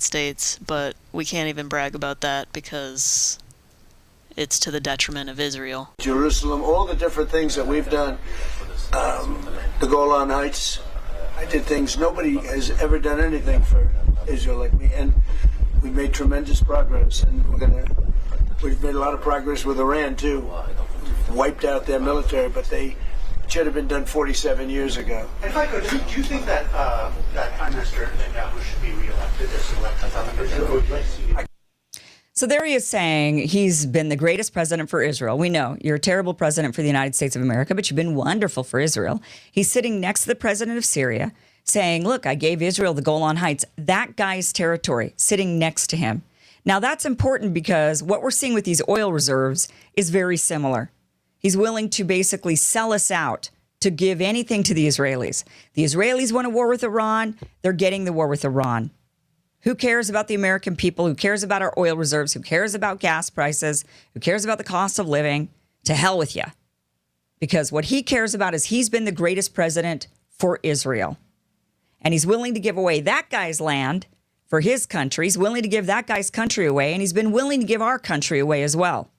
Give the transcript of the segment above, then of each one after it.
States, but we can't even brag about that because it's to the detriment of Israel. Jerusalem, all the different things that we've done, the Golan Heights, I did things, nobody has ever done anything for Israel like me, and we made tremendous progress, and we've made a lot of progress with Iran too. Wiped out their military, but they should have been done 47 years ago. If I could, do you think that Prime Minister Netanyahu should be re-elected as elected? So there he is saying he's been the greatest president for Israel. We know you're a terrible president for the United States of America, but you've been wonderful for Israel. He's sitting next to the president of Syria saying, look, I gave Israel the Golan Heights, that guy's territory, sitting next to him. Now that's important because what we're seeing with these oil reserves is very similar. He's willing to basically sell us out to give anything to the Israelis. The Israelis want a war with Iran. They're getting the war with Iran. Who cares about the American people? Who cares about our oil reserves? Who cares about gas prices? Who cares about the cost of living? To hell with you. Because what he cares about is he's been the greatest president for Israel. And he's willing to give away that guy's land for his country. He's willing to give that guy's country away. And he's been willing to give our country away as well.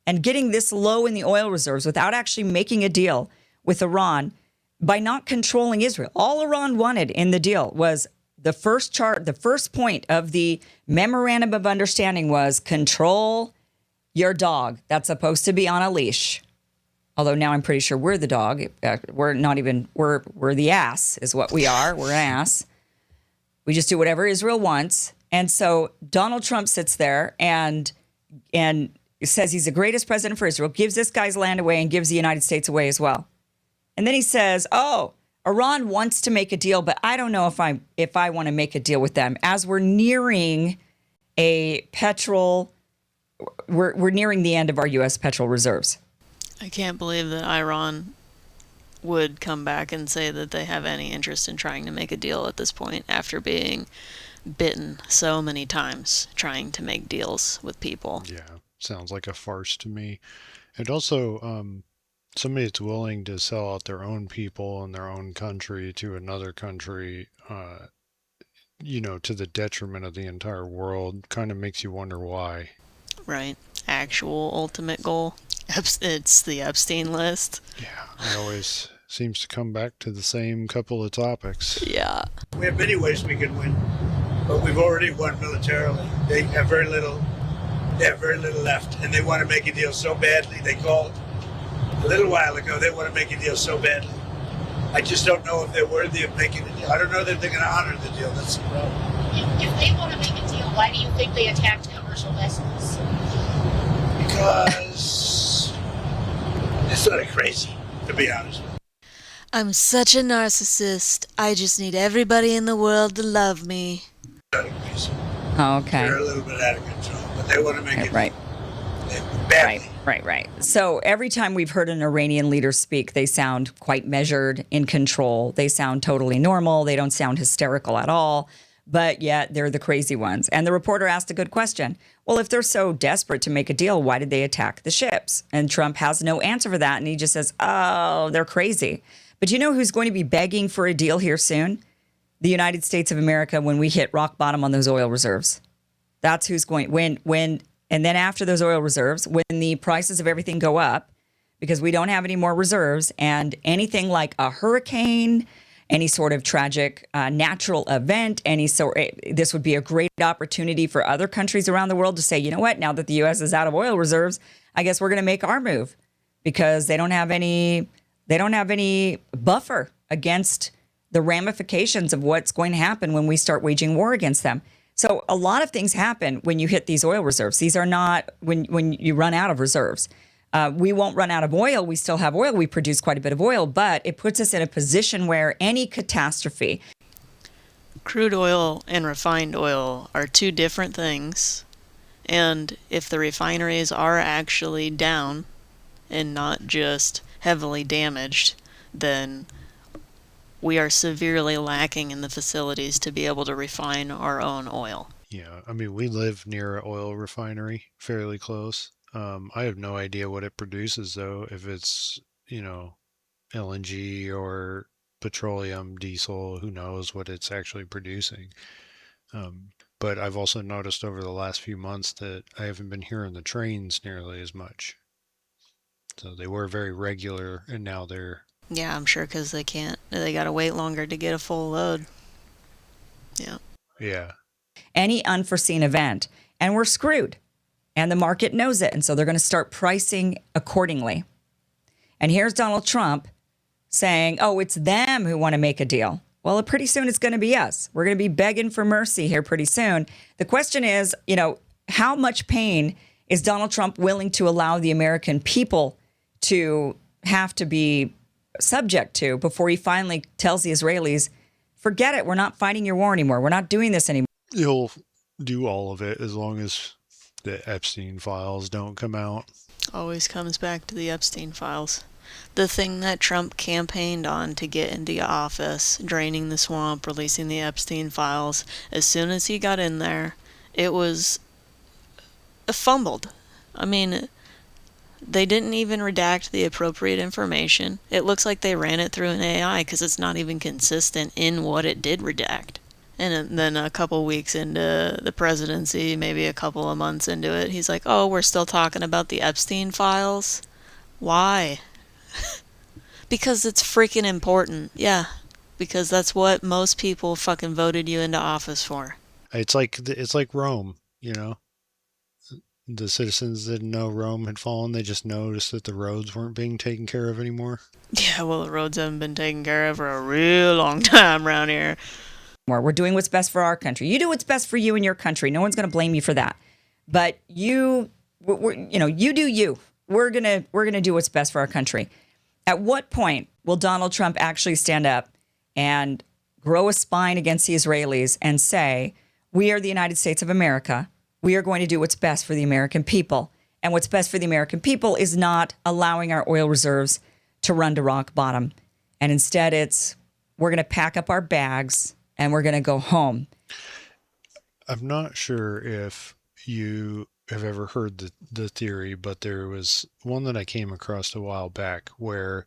And getting this low in the oil reserves without actually making a deal with Iran by not controlling Israel. All Iran wanted in the deal was the first point of the memorandum of understanding was control your dog. That's supposed to be on a leash. Although now I'm pretty sure we're the dog. We're the ass is what we are. We're an ass. We just do whatever Israel wants. And so Donald Trump sits there and says he's the greatest president for Israel, gives this guy's land away and gives the United States away as well. And then he says, oh, Iran wants to make a deal, but I don't know if I want to make a deal with them. As we're nearing we're nearing the end of our U.S. petrol reserves. I can't believe that Iran would come back and say that they have any interest in trying to make a deal at this point after being bitten so many times trying to make deals with people. Yeah, sounds like a farce to me. And also, somebody that's willing to sell out their own people and their own country to another country, to the detriment of the entire world, kind of makes you wonder why. Right. Actual ultimate goal. It's the Epstein list. Yeah, it always seems to come back to the same couple of topics. Yeah. We have many ways we can win, but we've already won militarily. They have very little left, and they want to make a deal so badly. They called a little while ago, they want to make a deal so badly. I just don't know if they're worthy of making a deal. I don't know that they're going to honor the deal. That's the problem. If they want to make a deal, why do you think they attacked commercial vessels? Because it's sort of crazy, to be honest. I'm such a narcissist. I just need everybody in the world to love me. Oh, okay. They're a little bit out of control, but they want to make it right. Badly. Right. So every time we've heard an Iranian leader speak, they sound quite measured, in control. They sound totally normal. They don't sound hysterical at all. But yet they're the crazy ones. And the reporter asked a good question. Well, if they're so desperate to make a deal, why did they attack the ships? And Trump has no answer for that. And he just says, oh, they're crazy. But you know who's going to be begging for a deal here soon? The United States of America when we hit rock bottom on those oil reserves. That's who's going, and then after those oil reserves, when the prices of everything go up, because we don't have any more reserves, and anything like a hurricane, any sort of tragic natural event, this would be a great opportunity for other countries around the world to say, you know what, now that the U.S. is out of oil reserves, I guess we're going to make our move because they don't have any buffer against the ramifications of what's going to happen when we start waging war against them. So a lot of things happen when you hit these oil reserves. These are not when you run out of reserves. We won't run out of oil. We still have oil. We produce quite a bit of oil, but it puts us in a position where any catastrophe. Crude oil and refined oil are two different things. And if the refineries are actually down and not just heavily damaged, then we are severely lacking in the facilities to be able to refine our own oil. Yeah, I mean, we live near an oil refinery, fairly close. I have no idea what it produces, though, if it's, LNG or petroleum, diesel, who knows what it's actually producing. But I've also noticed over the last few months that I haven't been hearing the trains nearly as much. So they were very regular, and now they're... Yeah, I'm sure because they gotta wait longer to get a full load. Yeah. Yeah. Any unforeseen event, and we're screwed. And the market knows it. And so they're going to start pricing accordingly. And here's Donald Trump saying, oh, it's them who want to make a deal. Well, pretty soon it's going to be us. We're going to be begging for mercy here pretty soon. The question is, how much pain is Donald Trump willing to allow the American people to have to be subject to before he finally tells the Israelis, forget it, we're not fighting your war anymore. We're not doing this anymore. He'll do all of it as long as the Epstein files don't come out. Always comes back to the Epstein files. The thing that Trump campaigned on to get into office, draining the swamp, releasing the Epstein files, as soon as he got in there, it was fumbled. I mean, they didn't even redact the appropriate information. It looks like they ran it through an AI because it's not even consistent in what it did redact. And then a couple weeks into the presidency, maybe a couple of months into it, he's like, oh, we're still talking about the Epstein files? Why? Because it's freaking important. Yeah, because that's what most people fucking voted you into office for. It's like Rome, The citizens didn't know Rome had fallen. They just noticed that the roads weren't being taken care of anymore. Yeah, well, the roads haven't been taken care of for a real long time around here. We're doing what's best for our country. You do what's best for you and your country. No one's going to blame you for that. But you do you. We're gonna do what's best for our country. At what point will Donald Trump actually stand up and grow a spine against the Israelis and say, we are the United States of America. We are going to do what's best for the American people. And what's best for the American people is not allowing our oil reserves to run to rock bottom. And instead we're going to pack up our bags and we're going to go home. I'm not sure if you have ever heard the theory, but there was one that I came across a while back where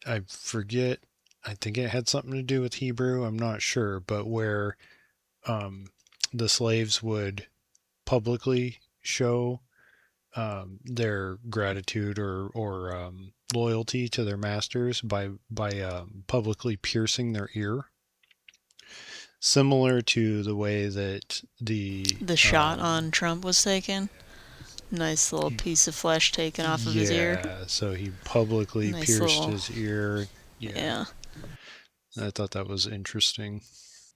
I forget, I think it had something to do with Hebrew, I'm not sure, but where the slaves would publicly show their gratitude or loyalty to their masters by publicly piercing their ear. Similar to the way that the shot on Trump was taken. Nice little piece of flesh taken off of his ear. Yeah, so he publicly pierced his ear. Yeah. I thought that was interesting.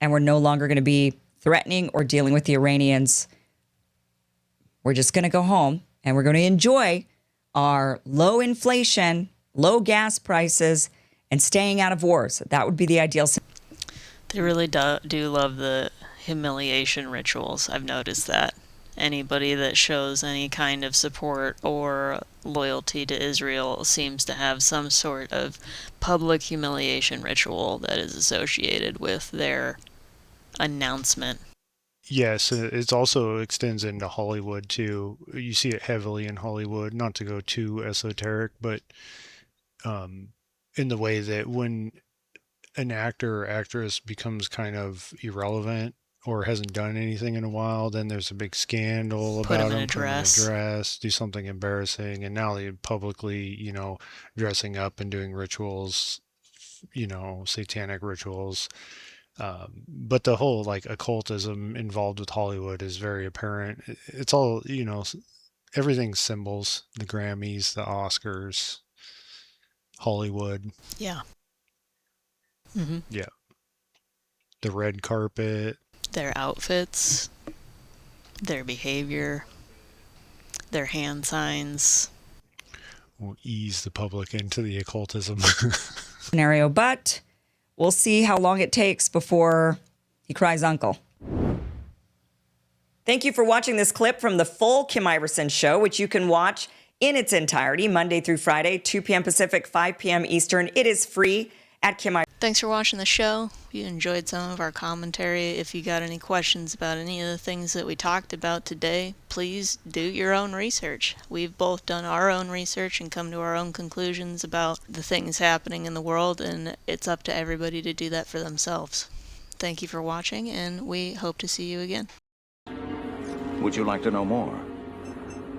And we're no longer going to be threatening or dealing with the Iranians. We're just going to go home and we're going to enjoy our low inflation, low gas prices, and staying out of wars. That would be the ideal scenario. They really do love the humiliation rituals. I've noticed that. Anybody that shows any kind of support or loyalty to Israel seems to have some sort of public humiliation ritual that is associated with their announcement. Yes, it also extends into Hollywood too. You see it heavily in Hollywood, not to go too esoteric, but in the way that when an actor or actress becomes kind of irrelevant or hasn't done anything in a while, then there's a big scandal about them. Put them in a dress, do something embarrassing, and now they're publicly, dressing up and doing rituals, satanic rituals. But the whole occultism involved with Hollywood is very apparent. It's all, everything's symbols, the Grammys, the Oscars, Hollywood. Yeah. Mm-hmm. Yeah. The red carpet. Their outfits, their behavior, their hand signs. Will ease the public into the occultism. Scenario, but we'll see how long it takes before he cries uncle. Thank you for watching this clip from the full Kim Iverson Show, which you can watch in its entirety Monday through Friday, 2 p.m. Pacific, 5 p.m. Eastern. It is free at Kim Iverson. Thanks for watching the show. If you enjoyed some of our commentary, if you got any questions about any of the things that we talked about today, please do your own research. We've both done our own research and come to our own conclusions about the things happening in the world, and it's up to everybody to do that for themselves. Thank you for watching, and we hope to see you again. Would you like to know more?